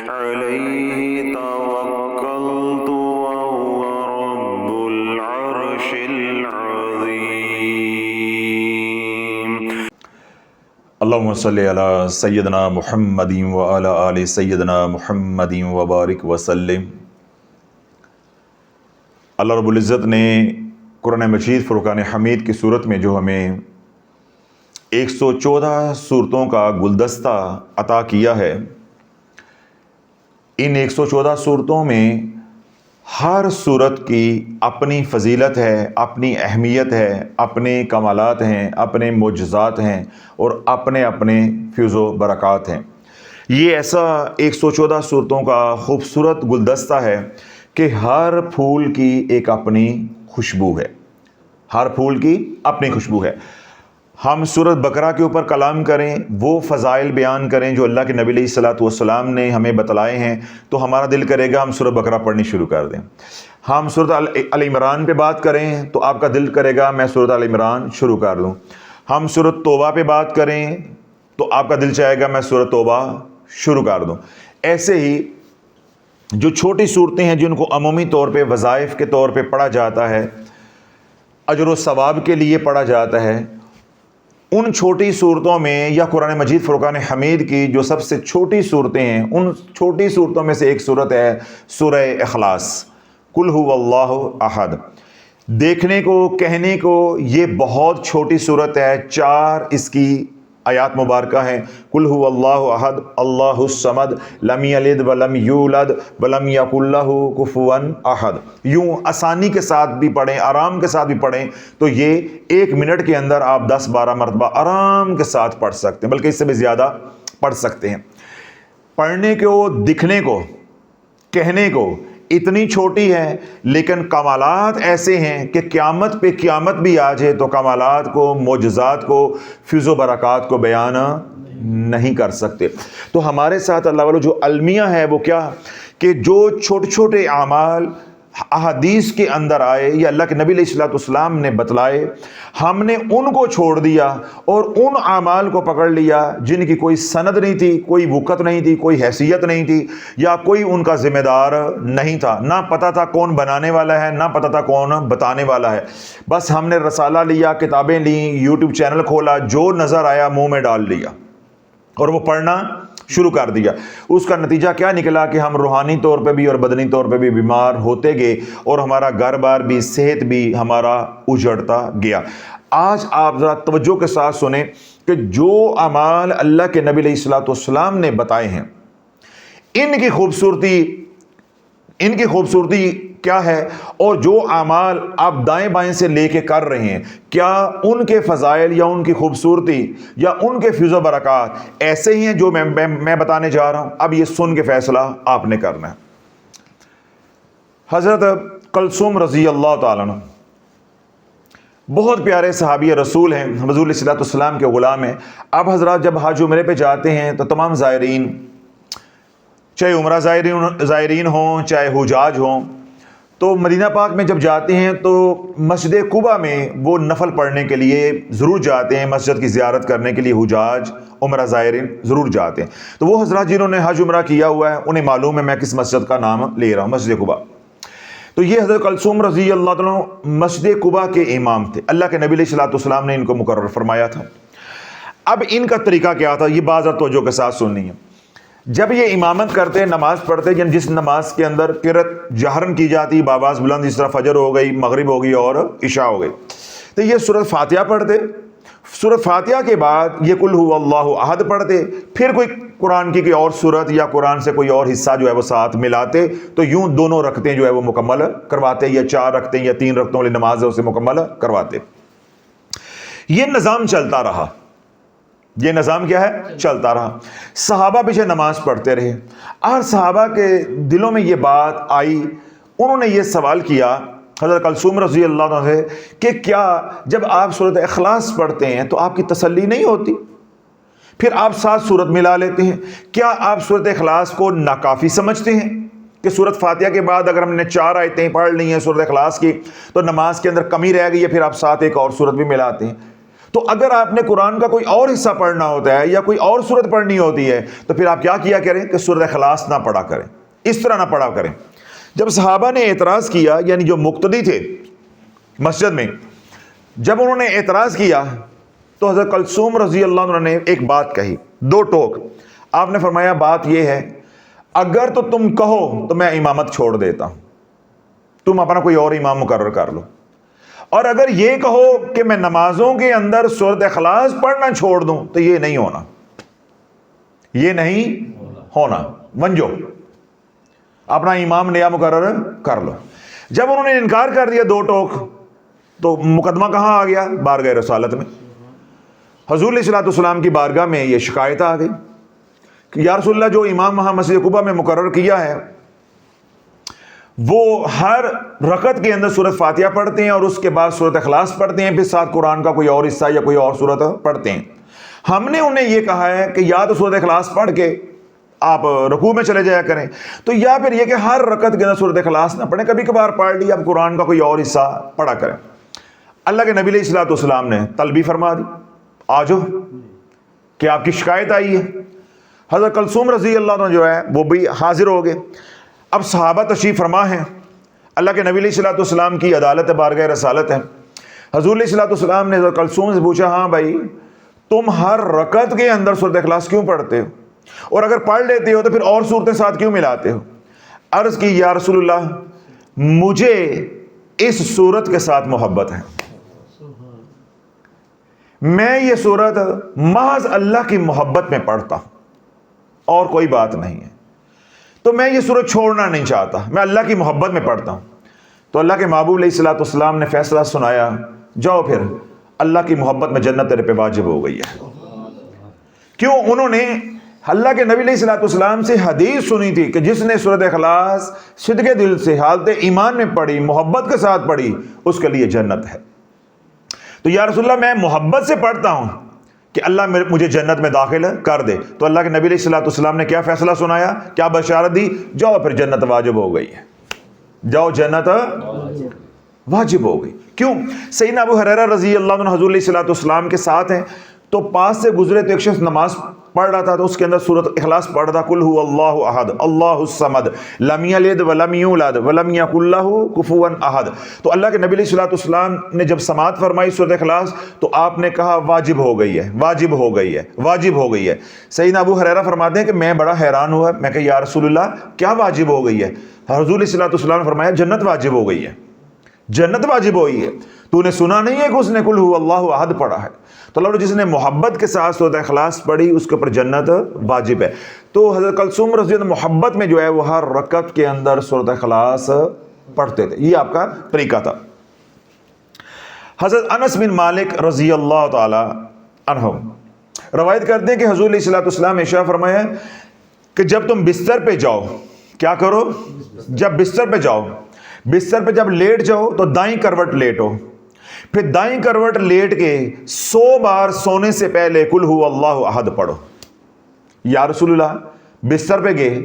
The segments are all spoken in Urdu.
عليه توكلت وهو رب العرش العظيم. اللهم صل علی سیدنا محمد وعلی آل سیدنا محمد وبارک وسلم. اللہ رب العزت نے قرآن مجید فرقان حمید کی صورت میں جو ہمیں 114 صورتوں کا گلدستہ عطا کیا ہے، ان 114 صورتوں میں ہر صورت کی اپنی فضیلت ہے، اپنی اہمیت ہے، اپنے کمالات ہیں، اپنے معجزات ہیں اور اپنے فیض و برکات ہیں. یہ ایسا 114 صورتوں کا خوبصورت گلدستہ ہے کہ ہر پھول کی ایک اپنی خوشبو ہے، ہر پھول کی اپنی خوشبو ہے. ہم سورۃ بقرہ کے اوپر کلام کریں، وہ فضائل بیان کریں جو اللہ کے نبی علیہ الصلوۃ والسلام نے ہمیں بتلائے ہیں، تو ہمارا دل کرے گا ہم سورۃ بقرہ پڑھنی شروع کر دیں. ہم سورۃ آل عمران پہ بات کریں تو آپ کا دل کرے گا میں سورۃ آل عمران شروع کر دوں. ہم سورۃ توبہ پہ بات کریں تو آپ کا دل چاہے گا میں سورۃ توبہ شروع کر دوں. ایسے ہی جو چھوٹی صورتیں ہیں جن کو عمومی طور پہ وظائف کے طور پہ پڑھا جاتا ہے، اجر و ثواب کے لیے پڑھا جاتا ہے، ان چھوٹی صورتوں میں یا قرآن مجید فرقان حمید کی جو سب سے چھوٹی صورتیں ہیں، ان چھوٹی صورتوں میں سے ایک صورت ہے سورہ اخلاص، قل هو اللہ احد. دیکھنے کو کہنے کو یہ بہت چھوٹی صورت ہے، 4 اس کی آیات مبارکہ ہیں. قل هو اللہ احد اللہ الصمد لم یلد ولم یولد ولم یکن لہ کفوا احد. یوں آسانی کے ساتھ بھی پڑھیں، آرام کے ساتھ بھی پڑھیں تو یہ 1 منٹ کے اندر آپ 10-12 مرتبہ آرام کے ساتھ پڑھ سکتے ہیں، بلکہ اس سے بھی زیادہ پڑھ سکتے ہیں. پڑھنے کو، دکھنے کو، کہنے کو اتنی چھوٹی ہے لیکن کمالات ایسے ہیں کہ قیامت پہ قیامت بھی آ جائے تو کمالات کو، معجزات کو، فیض و برکات کو بیان نہیں کر سکتے. تو ہمارے ساتھ اللہ والو جو المیہ ہے وہ کیا کہ جو چھوٹے چھوٹے اعمال احادیث کے اندر آئے یا اللہ کے نبی علیہ الصلوۃ والسلام نے بتلائے، ہم نے ان کو چھوڑ دیا اور ان اعمال کو پکڑ لیا جن کی کوئی سند نہیں تھی، کوئی وقت نہیں تھی، کوئی حیثیت نہیں تھی، یا کوئی ان کا ذمہ دار نہیں تھا، نہ پتہ تھا کون بنانے والا ہے، نہ پتہ تھا کون بتانے والا ہے. بس ہم نے رسالہ لیا، کتابیں لیں، یوٹیوب چینل کھولا، جو نظر آیا منہ میں ڈال لیا اور وہ پڑھنا شروع کر دیا. اس کا نتیجہ کیا نکلا کہ ہم روحانی طور پہ بھی اور بدنی طور پہ بھی بیمار ہوتے گئے اور ہمارا گھر بار بھی، صحت بھی ہمارا اجڑتا گیا. آج آپ ذرا توجہ کے ساتھ سنیں کہ جو اعمال اللہ کے نبی علیہ الصلوۃ والسلام نے بتائے ہیں، ان کی خوبصورتی کیا ہے، اور جو اعمال آپ دائیں بائیں سے لے کے کر رہے ہیں، کیا ان کے فضائل یا ان کی خوبصورتی یا ان کے فیض و برکات ایسے ہی ہیں جو میں بتانے جا رہا ہوں. اب یہ سن کے فیصلہ آپ نے کرنا ہے. حضرت کلثوم رضی اللہ تعالیٰ عنہ بہت پیارے صحابی رسول ہیں، حضور علیہ الصلوۃ والسلام کے غلام ہیں. اب حضرات جب حج عمرے پہ جاتے ہیں تو تمام زائرین، چاہے عمرہ زائرین ہوں چاہے حجاج ہوں، تو مدینہ پاک میں جب جاتے ہیں تو مسجد قباء میں وہ نفل پڑھنے کے لیے ضرور جاتے ہیں، مسجد کی زیارت کرنے کے لیے حجاج، عمرہ زائرین ضرور جاتے ہیں. تو وہ حضرات جنہوں نے حج عمرہ کیا ہوا ہے انہیں معلوم ہے میں کس مسجد کا نام لے رہا ہوں، مسجد قباء. تو یہ حضرت کلثوم رضی اللہ عنہ مسجد قباء کے امام تھے. اللہ کے نبی علیہ الصلوۃ والسلام نے ان کو مقرر فرمایا تھا. اب ان کا طریقہ کیا تھا، یہ بات توجہ کے ساتھ سننی ہے. جب یہ امامت کرتے، نماز پڑھتے، یعنی جس نماز کے اندر قرأت جہرن کی جاتی، بآواز بلند، جس طرح فجر ہو گئی، مغرب ہو گئی اور عشاء ہو گئی، تو یہ سورۃ فاتحہ پڑھتے. سورۃ فاتحہ کے بعد یہ قل هو اللہ احد پڑھتے، پھر کوئی قرآن کی کوئی اور سورت یا قرآن سے کوئی اور حصہ جو ہے وہ ساتھ ملاتے، تو یوں دونوں رکعتیں جو ہے وہ مکمل کرواتے، یا 4 رکعتیں یا 3 رکعتوں والی نماز ہے اسے مکمل کرواتے. یہ نظام چلتا رہا. یہ نظام کیا ہے؟ چلتا رہا. صحابہ پیچھے نماز پڑھتے رہے. اور صحابہ کے دلوں میں یہ بات آئی، انہوں نے یہ سوال کیا حضرت کلثوم رضی اللہ عنہ سے کہ کیا جب آپ سورۃ اخلاص پڑھتے ہیں تو آپ کی تسلی نہیں ہوتی؟ پھر آپ 7 سورت ملا لیتے ہیں، کیا آپ سورۃ اخلاص کو ناکافی سمجھتے ہیں کہ سورۃ فاتحہ کے بعد اگر ہم نے 4 آیتیں پڑھ لی ہیں سورۃ اخلاص کی تو نماز کے اندر کمی رہ گئی ہے، پھر آپ 7 ایک اور سورت بھی ملاتے ہیں؟ تو اگر آپ نے قرآن کا کوئی اور حصہ پڑھنا ہوتا ہے یا کوئی اور سورت پڑھنی ہوتی ہے تو پھر آپ کیا کریں کہ سورۃ اخلاص نہ پڑھا کریں، اس طرح نہ پڑھا کریں۔ جب صحابہ نے اعتراض کیا، یعنی جو مقتدی تھے مسجد میں، جب انہوں نے اعتراض کیا تو حضرت کلثوم رضی اللہ عنہ نے ایک بات کہی، دو ٹوک۔ آپ نے فرمایا بات یہ ہے، اگر تو تم کہو تو میں امامت چھوڑ دیتا ہوں، تم اپنا کوئی اور امام مقرر کر لو، اور اگر یہ کہو کہ میں نمازوں کے اندر سورۃ اخلاص پڑھنا چھوڑ دوں تو یہ نہیں ہونا، یہ نہیں ہونا، منجو اپنا امام نیا مقرر کر لو۔ جب انہوں نے انکار کر دیا دو ٹوک، تو مقدمہ کہاں آ گیا؟ بارگاہ رسالت میں۔ حضور علیہ الصلوۃ والسلام کی بارگاہ میں یہ شکایت آ گئی کہ یا رسول اللہ، جو امام وہاں مسجد قباء میں مقرر کیا ہے وہ ہر رکعت کے اندر سورۃ فاتحہ پڑھتے ہیں اور اس کے بعد سورۃ اخلاص پڑھتے ہیں، پھر ساتھ قرآن کا کوئی اور حصہ یا کوئی اور سورت پڑھتے ہیں۔ ہم نے انہیں یہ کہا ہے کہ یا تو سورۃ اخلاص پڑھ کے آپ رکوع میں چلے جایا کریں، تو یا پھر یہ کہ ہر رکعت کے اندر سورۃ اخلاص نہ پڑھیں، کبھی کبھار پڑھ لی، آپ قرآن کا کوئی اور حصہ پڑھا کریں۔ اللہ کے نبی علیہ الصلوۃ والسلام نے طلبی فرما دی، آ جاؤ کہ آپ کی شکایت آئی ہے۔ حضرت کلثوم رضی اللہ عنہ جو ہے وہ بھی حاضر ہو گئے۔ اب صحابہ تشریف فرما ہیں، اللہ کے نبی علیہ الصلوۃ والسلام کی عدالت بارگاہ رسالت ہے۔ حضور علیہ الصلوۃ والسلام نے حضرت کلثوم سے پوچھا، ہاں بھائی تم ہر رکعت کے اندر سورۃ اخلاص کیوں پڑھتے ہو، اور اگر پڑھ لیتے ہو تو پھر اور صورتیں ساتھ کیوں ملاتے ہو؟ عرض کی، یا رسول اللہ مجھے اس صورت کے ساتھ محبت ہے، میں یہ صورت محض اللہ کی محبت میں پڑھتا ہوں اور کوئی بات نہیں ہے، تو میں یہ صورت چھوڑنا نہیں چاہتا، میں اللہ کی محبت میں پڑھتا ہوں۔ تو اللہ کے محبوب علیہ الصلوۃ والسلام نے فیصلہ سنایا، جاؤ پھر اللہ کی محبت میں جنت تیرے پہ واجب ہو گئی ہے۔ کیوں؟ انہوں نے اللہ کے نبی علیہ الصلوۃ والسلام سے حدیث سنی تھی کہ جس نے سورۃ اخلاص صدقے دل سے حالت ایمان میں پڑھی، محبت کے ساتھ پڑھی، اس کے لیے جنت ہے۔ تو یا رسول اللہ میں محبت سے پڑھتا ہوں کہ اللہ مجھے جنت میں داخل کر دے، تو اللہ کے نبی علیہ الصلوۃ والسلام نے کیا فیصلہ سنایا، کیا بشارت دی؟ جاؤ پھر جنت واجب ہو گئی ہے، جاؤ جنت واجب ہو گئی۔ کیوں؟ سیدنا ابو ہریرہ رضی اللہ عنہ حضور علیہ الصلوۃ والسلام کے ساتھ ہیں، تو پاس سے گزرے تو ایک شخص نماز پڑھ رہا تھا، تو اس کے اندر سورۃ اخلاص پڑھ رہا تھا، قل هو اللہ احد اللہ الصمد لم یلد ولم یولد ولم یکن لہ کفوا احد۔ تو اللہ کے نبی علیہ الصلوۃ والسلام نے جب سماعت فرمائی سورۃ اخلاص تو آپ نے کہا واجب ہو گئی ہے، واجب ہو گئی ہے، واجب ہو گئی ہے۔ سیدنا ابو ہریرہ فرماتے ہیں کہ میں بڑا حیران ہوا، میں کہ یا رسول اللہ کیا واجب ہو گئی ہے؟ حضور علیہ الصلوۃ والسلام نے فرمایا جنت واجب ہو گئی ہے، جنت واجب ہوئی ہے۔ تو نے سنا نہیں ہے کہ اس نے قل هو اللہ احد پڑھا ہے؟ تو اللہ جس نے محبت کے ساتھ سورۃ اخلاص پڑھی اس کے اوپر جنت واجب ہے۔ تو حضرت کلثوم رضی اللہ عنہ محبت میں جو ہے وہ ہر رکعت کے اندر سورۃ اخلاص پڑھتے تھے، یہ آپ کا طریقہ تھا۔ حضرت انس بن مالک رضی اللہ تعالی عنہ روایت کرتے ہیں کہ حضور علیہ الصلوۃ والسلام نے ارشاد فرمایا کہ جب تم بستر پہ جاؤ، کیا کرو؟ جب بستر پہ جاؤ، بستر پہ جب لیٹ جاؤ تو دائیں کروٹ لیٹو، پھر دائیں کروٹ لیٹ کے 100 بار سونے سے پہلے قل هو اللہ احد پڑھو۔ یا رسول اللہ بستر پہ گئے،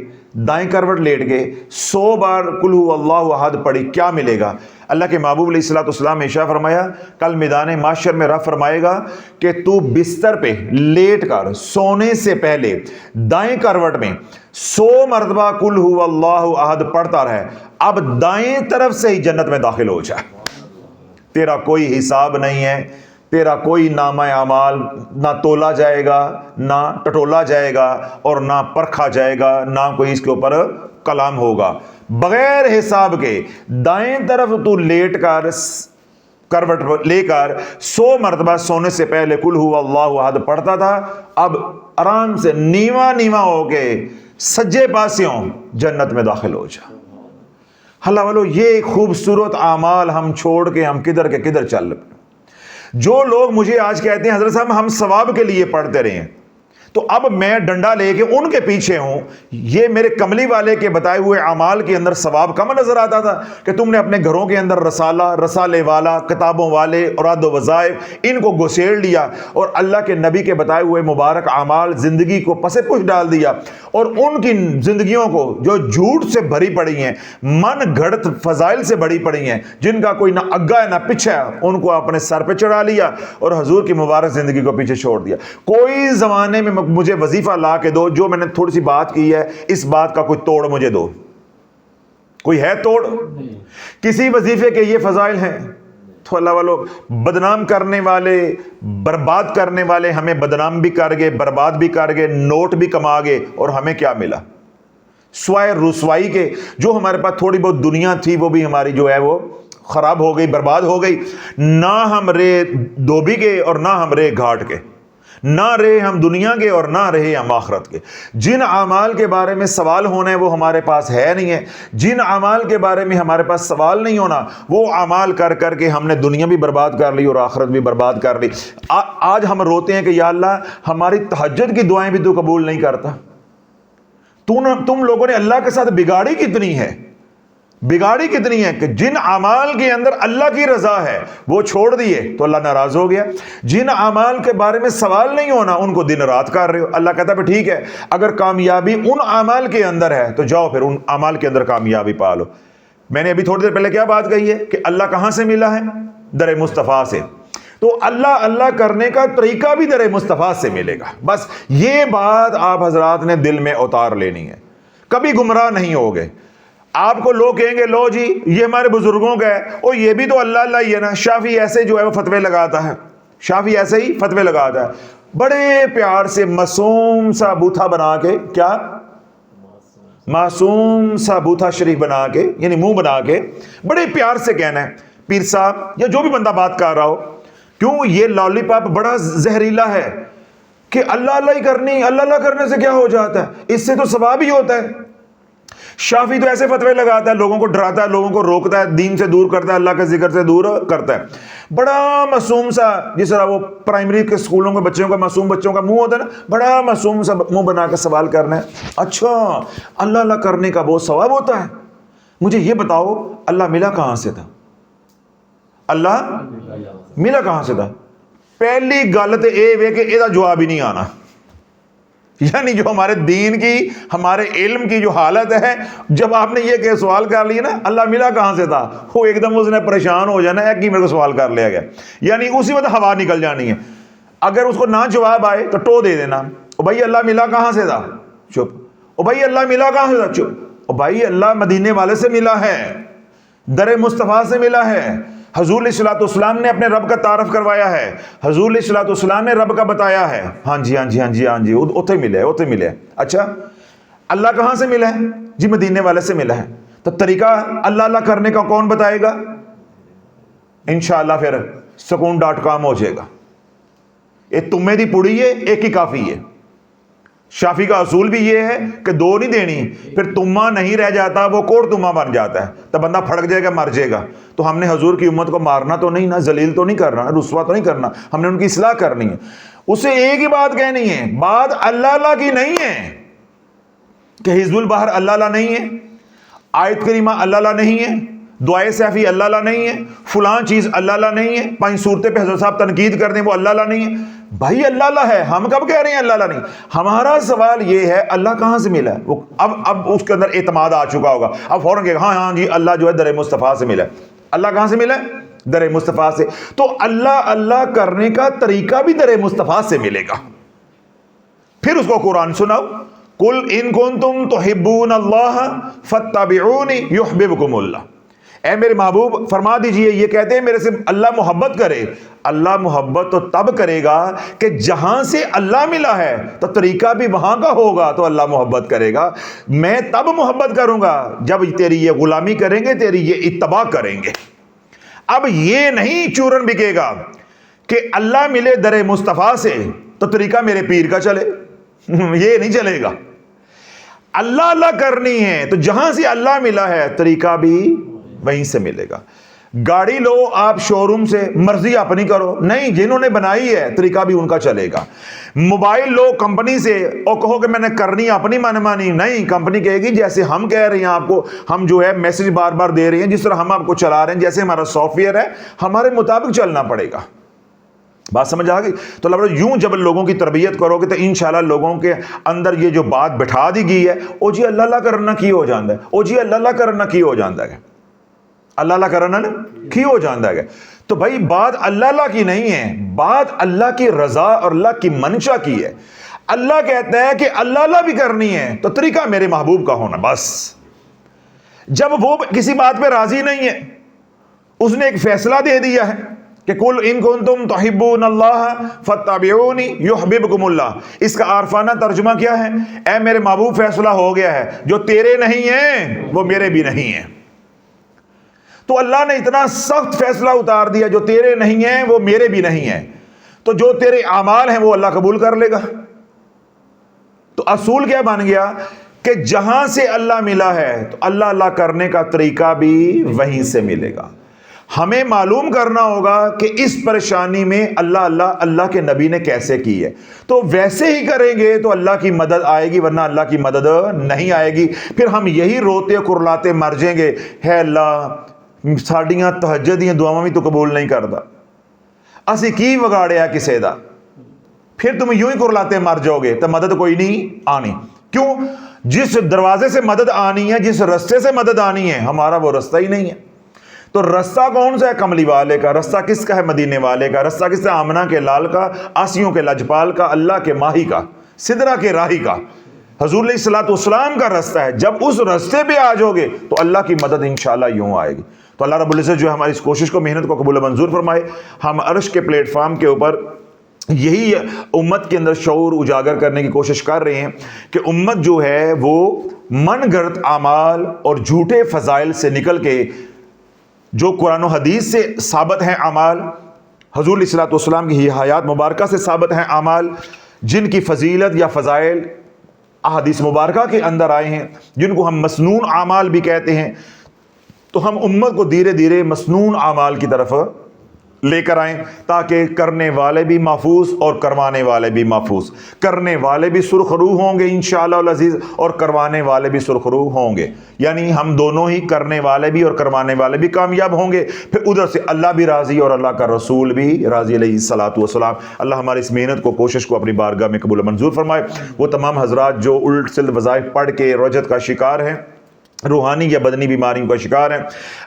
دائیں کروٹ لیٹ گئے، 100 بار قل هو اللہ احد پڑھی، کیا ملے گا؟ اللہ کے محبوب علیہ الصلوۃ والسلام نے ارشاد فرمایا کل میدان محشر میں رب فرمائے گا کہ تو بستر پہ لیٹ کر سونے سے پہلے دائیں کروٹ میں 100 مرتبہ قل هو اللہ احد پڑھتا رہے، اب دائیں طرف سے ہی جنت میں داخل ہو جائے۔ تیرا کوئی حساب نہیں ہے، تیرا کوئی نامہ اعمال نہ تولا جائے گا، نہ ٹٹولا جائے گا، اور نہ پرکھا جائے گا، نہ کوئی اس کے اوپر کلام ہوگا، بغیر حساب کے دائیں طرف تو لیٹ کر کروٹ لے کر 100 مرتبہ سونے سے پہلے قل هو اللہ احد پڑھتا تھا، اب آرام سے نیواں نیواں ہو کے سجے پاسیوں جنت میں داخل ہو جا۔ اللہ والو یہ خوبصورت اعمال ہم چھوڑ کے ہم کدھر کے کدھر چل رہے۔ جو لوگ مجھے آج کہتے ہیں حضرت صاحب ہم ثواب کے لیے پڑھتے رہے ہیں، تو اب میں ڈنڈا لے کے ان کے پیچھے ہوں. یہ میرے کملی والے کے بتائے ہوئے اعمال کے اندر ثواب کم نظر آتا تھا کہ تم نے اپنے گھروں کے اندر رسالہ، رسالے والا، کتابوں والے، اوراد و وظائف ان کو گسیڑ لیا اور اللہ کے نبی کے بتائے ہوئے مبارک اعمال زندگی کو پس پش ڈال دیا. اور ان کی زندگیوں کو جو جھوٹ سے بھری پڑی ہیں، من گھڑت فضائل سے بھری پڑی ہیں، جن کا کوئی نہ اگا ہے نہ پیچھے ہے، ان کو اپنے سر پہ چڑھا لیا اور حضور کی مبارک زندگی کو پیچھے چھوڑ دیا. کوئی زمانے میں مجھے وظیفہ لا کے دو، جو میں نے تھوڑی سی بات کی ہے اس بات کا کوئی توڑ مجھے دو. کوئی ہے توڑ؟ کسی وظیفے کے یہ فضائل ہیں؟ تو اللہ والو، بدنام کرنے والے، برباد کرنے والے ہمیں بدنام بھی کر گئے، برباد بھی کر گئے، نوٹ بھی کما گئے، اور ہمیں کیا ملا؟ سوائے رسوائی کے. جو ہمارے پاس تھوڑی بہت دنیا تھی وہ بھی ہماری جو ہے وہ خراب ہو گئی، برباد ہو گئی. نہ ہم رے دھوبی کے اور نہ ہم رے گھاٹ کے، نہ رہے ہم دنیا کے اور نہ رہے ہم آخرت کے. جن اعمال کے بارے میں سوال ہونا ہے وہ ہمارے پاس ہے نہیں ہے. جن اعمال کے بارے میں ہمارے پاس سوال نہیں ہونا، وہ اعمال کر کر کے ہم نے دنیا بھی برباد کر لی اور آخرت بھی برباد کر لی. آج ہم روتے ہیں کہ یا اللہ ہماری تہجد کی دعائیں بھی تو قبول نہیں کرتا. تم لوگوں نے اللہ کے ساتھ بگاڑی کتنی ہے، بگاڑی کتنی ہے کہ جن اعمال کے اندر اللہ کی رضا ہے وہ چھوڑ دیے تو اللہ ناراض ہو گیا. جن اعمال کے بارے میں سوال نہیں ہونا ان کو دن رات کر رہے ہو. اللہ کہتا ہے ٹھیک ہے، اگر کامیابی ان اعمال کے اندر ہے تو جاؤ پھر ان اعمال کے اندر کامیابی پا لو. میں نے ابھی تھوڑی دیر پہلے کیا بات کہی ہے کہ اللہ کہاں سے ملا ہے؟ در مصطفیٰ سے. تو اللہ کرنے کا طریقہ بھی در مصطفیٰ سے ملے گا. بس یہ بات آپ حضرات نے دل میں اتار لینی ہے، کبھی گمراہ نہیں ہوگے. آپ کو لوگ کہیں گے لو جی یہ ہمارے بزرگوں کا ہے، اور یہ بھی تو اللہ ہی ہے نا. شافی ایسے جو ہے وہ فتوے لگاتا ہے، شافی ایسے ہی فتوے لگاتا ہے، بڑے پیار سے معصوم سا بوتھا بنا کے، کیا معصوم سا بوتھا شریف بنا کے، یعنی منہ بنا کے بڑے پیار سے کہنا ہے پیر صاحب یا جو بھی بندہ بات کر رہا ہو، کیوں یہ لالی پاپ بڑا زہریلا ہے کہ اللہ ہی کرنی، اللہ کرنے سے کیا ہو جاتا ہے، اس سے تو ثواب ہی ہوتا ہے. شافی تو ایسے فتوے لگاتا ہے، لوگوں کو ڈراتا ہے، لوگوں کو روکتا ہے، دین سے دور کرتا ہے، اللہ کے ذکر سے دور کرتا ہے. بڑا معصوم سا، جس طرح وہ پرائمری کے اسکولوں کے بچوں کا، معصوم بچوں کا منہ ہوتا ہے نا، بڑا معصوم سا منہ بنا کے سوال کرنا ہے. اچھا اللہ کرنے کا بہت ثواب ہوتا ہے. مجھے یہ بتاؤ اللہ ملا کہاں سے تھا؟ اللہ ملا کہاں سے تھا؟ پہلی گل تو یہ کہ یہ جواب ہی نہیں آنا. یعنی جو ہمارے دین کی، ہمارے علم کی جو حالت ہے، جب آپ نے یہ کہ سوال کر لیا نا اللہ ملا کہاں سے تھا، وہ ایک دم اس نے پریشان ہو جانا ہے کہ میرے کو سوال کر لیا گیا، یعنی اسی وقت ہوا نکل جانی ہے. اگر اس کو نہ جواب آئے تو ٹو دے دینا، او بھائی اللہ ملا کہاں سے تھا، چپ. او بھائی اللہ ملا کہاں سے تھا، چپ. او بھائی اللہ مدینے والے سے ملا ہے، در مصطفیٰ سے ملا ہے. حضور علیہ الصلوۃ والسلام نے اپنے رب کا تعارف کروایا ہے، حضور علیہ الصلوۃ والسلام نے رب کا بتایا ہے. ہاں جی اتنے ملے. اچھا اللہ کہاں سے ملا ہے؟ جی مدینے والے سے ملا ہے. تو طریقہ اللہ کرنے کا کون بتائے گا؟ انشاءاللہ پھر سکون.com ہو جائے گا. یہ تمہیں دی پڑی ہے، ایک ہی کافی ہے. شافی کا اصول بھی یہ ہے کہ دو نہیں دینی، پھر تمہ نہیں رہ جاتا، وہ کوڑ تمہ بن جاتا ہے، تو بندہ پھڑک جائے گا، مر جائے گا. تو ہم نے حضور کی امت کو مارنا تو نہیں نا، ذلیل تو نہیں کرنا، رسوا تو نہیں کرنا، ہم نے ان کی اصلاح کرنی ہے. اسے ایک ہی بات کہنی ہے، بات اللہ کی نہیں ہے کہ حزب البحر اللہ نہیں ہے، آیت کریمہ اللہ نہیں ہے، دعائے سیفی اللہ نہیں ہے، فلاں چیز اللہ نہیں ہے، 5 صورتیں پہ حضرت صاحب تنقید کر دیں وہ اللہ نہیں ہے. بھائی اللہ ہے، ہم کب کہہ رہے ہیں اللہ نہیں؟ ہمارا سوال یہ ہے اللہ کہاں سے ملا ہے. وہ اب اس کے اندر اعتماد آ چکا ہوگا، اب فوراً کہ ہاں جی اللہ جو ہے در مصطفیٰ سے ملا ہے. اللہ کہاں سے ملا ہے؟ در مصطفیٰ سے. تو اللہ کرنے کا طریقہ بھی در مصطفیٰ سے ملے گا. پھر اس کو قرآن سناؤ، قل ان کنتم تحبون اللہ فاتبعونی یحببکم اللہ. اے میرے محبوب فرما دیجئے، یہ کہتے ہیں میرے سے اللہ محبت کرے. اللہ محبت تو تب کرے گا کہ جہاں سے اللہ ملا ہے تو طریقہ بھی وہاں کا ہوگا تو اللہ محبت کرے گا. میں تب محبت کروں گا جب تیری یہ غلامی کریں گے، تیری یہ اتباع کریں گے. اب یہ نہیں چورن بکے گا کہ اللہ ملے در مصطفیٰ سے تو طریقہ میرے پیر کا چلے، یہ نہیں چلے گا. اللہ کرنی ہے تو جہاں سے اللہ ملا ہے طریقہ بھی وہیں سے ملے گا. گاڑی لو آپ شو روم سے، مرضی اپنی کرو، نہیں، جنہوں نے بنائی ہے طریقہ بھی ان کا چلے گا۔ موبائل لو کمپنی سے اور کہو کہ میں نے کرنی اپنی من مانی، نہیں، کمپنی کہے گی جیسے ہم کہہ رہے ہیں آپ کو، ہم جو ہے میسج بار بار دے رہے ہیں، جس طرح ہم آپ کو چلا رہے ہیں، جیسے ہمارا سافٹ ویئر ہے، ہمارے مطابق چلنا پڑے گا۔ بات سمجھ آ گئی؟ تو اللہ یوں جب لوگوں کی تربیت کرو گے تو انشاءاللہ لوگوں کے اندر یہ جو بات بٹھا دی گئی ہے، او جی اللہ اللہ کرنا کی ہو جاندہ ہے، او جی اللہ اللہ کرنا کی ہو جاندہ ہے، اللہ اللہ کرنا نا کی ہو جاندہ ہے۔ تو بھائی بات اللہ اللہ کی نہیں ہے، بات اللہ کی رضا اور اللہ کی منشا کی ہے۔ اللہ کہتا ہے کہ اللہ اللہ بھی کرنی ہے تو طریقہ میرے محبوب کا ہونا، بس۔ جب وہ کسی بات پہ راضی نہیں ہے، اس نے ایک فیصلہ دے دیا ہے کہ قل ان کنتم تحبون اللہ فاتبعونی یحببکم اللہ، اس کا عارفانہ ترجمہ کیا ہے؟ اے میرے محبوب فیصلہ ہو گیا ہے، جو تیرے نہیں ہیں وہ میرے بھی نہیں ہیں۔ تو اللہ نے اتنا سخت فیصلہ اتار دیا، جو تیرے نہیں ہیں وہ میرے بھی نہیں ہیں، تو جو تیرے اعمال ہیں وہ اللہ قبول کر لے گا۔ تو اصول کیا بن گیا کہ جہاں سے اللہ ملا ہے تو اللہ اللہ کرنے کا طریقہ بھی وہیں سے ملے گا۔ ہمیں معلوم کرنا ہوگا کہ اس پریشانی میں اللہ اللہ اللہ کے نبی نے کیسے کی ہے، تو ویسے ہی کریں گے تو اللہ کی مدد آئے گی، ورنہ اللہ کی مدد نہیں آئے گی۔ پھر ہم یہی روتے کرلاتے مر جائیں گے، ہے اللہ ساڈیاں تہجد دیاں دعاواں بھی تو قبول نہیں کردا، اسی کی وگاڑیا کسے دا۔ پھر تم یوں ہی کرلاتے مر جاؤ گے تو مدد کوئی نہیں آنی۔ کیوں؟ جس دروازے سے مدد آنی ہے، جس رستے سے مدد آنی ہے، ہمارا وہ رستہ ہی نہیں ہے۔ تو رستہ کون سا ہے؟ کملی والے کا رستہ، کس کا ہے؟ مدینے والے کا رستہ، کس کا؟ آمنہ کے لال کا، آسیوں کے لجپال کا، اللہ کے ماہی کا، سدرہ کے راہی کا، حضور علیہ السلام کا رستہ ہے۔ جب اس رستے پہ آ جاؤ گے تو اللہ کی مدد انشاءاللہ یوں آئے گی۔ تو اللہ رب العزت جو ہے ہماری اس کوشش کو، محنت کو قبول منظور فرمائے۔ ہم عرش کے پلیٹ فارم کے اوپر یہی امت کے اندر شعور اجاگر کرنے کی کوشش کر رہے ہیں کہ امت جو ہے وہ من گھڑت اعمال اور جھوٹے فضائل سے نکل کے جو قرآن و حدیث سے ثابت ہیں اعمال، حضور علیہ السلام کی حیات مبارکہ سے ثابت ہیں اعمال، جن کی فضیلت یا فضائل احادیث مبارکہ کے اندر آئے ہیں، جن کو ہم مسنون اعمال بھی کہتے ہیں، تو ہم امت کو دھیرے دھیرے مسنون اعمال کی طرف لے کر آئیں، تاکہ کرنے والے بھی محفوظ اور کروانے والے بھی محفوظ، کرنے والے بھی سرخ روح ہوں گے انشاءاللہ العزیز، اور کروانے والے بھی سرخ روح ہوں گے، یعنی ہم دونوں ہی، کرنے والے بھی اور کروانے والے بھی کامیاب ہوں گے۔ پھر ادھر سے اللہ بھی راضی اور اللہ کا رسول بھی راضی علیہ الصلوۃ والسلام۔ اللہ ہماری اس محنت کو، کوشش کو اپنی بارگاہ میں قبول منظور فرمائے۔ وہ تمام حضرات جو الٹ سلط وظائف پڑھ کے رجت کا شکار ہیں، روحانی یا بدنی بیماریوں کا شکار ہیں،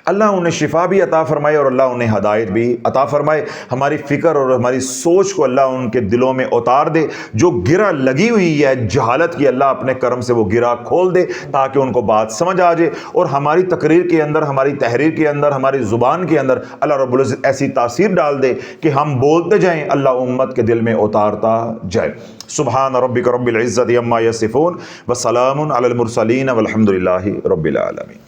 اللہ انہیں شفا بھی عطا فرمائے اور اللہ انہیں ہدایت بھی عطا فرمائے۔ ہماری فکر اور ہماری سوچ کو اللہ ان کے دلوں میں اتار دے، جو گرہ لگی ہوئی ہے جہالت کی، اللہ اپنے کرم سے وہ گرہ کھول دے تاکہ ان کو بات سمجھ آ جائے، اور ہماری تقریر کے اندر، ہماری تحریر کے اندر، ہماری زبان کے اندر اللہ رب العزت ایسی تاثیر ڈال دے کہ ہم بولتے جائیں، اللہ امت کے دل میں اتارتا جائے۔ سبحان ربک رب العزت عما یصفون وسلام علی المرسلین والحمد للہ رب العالمین۔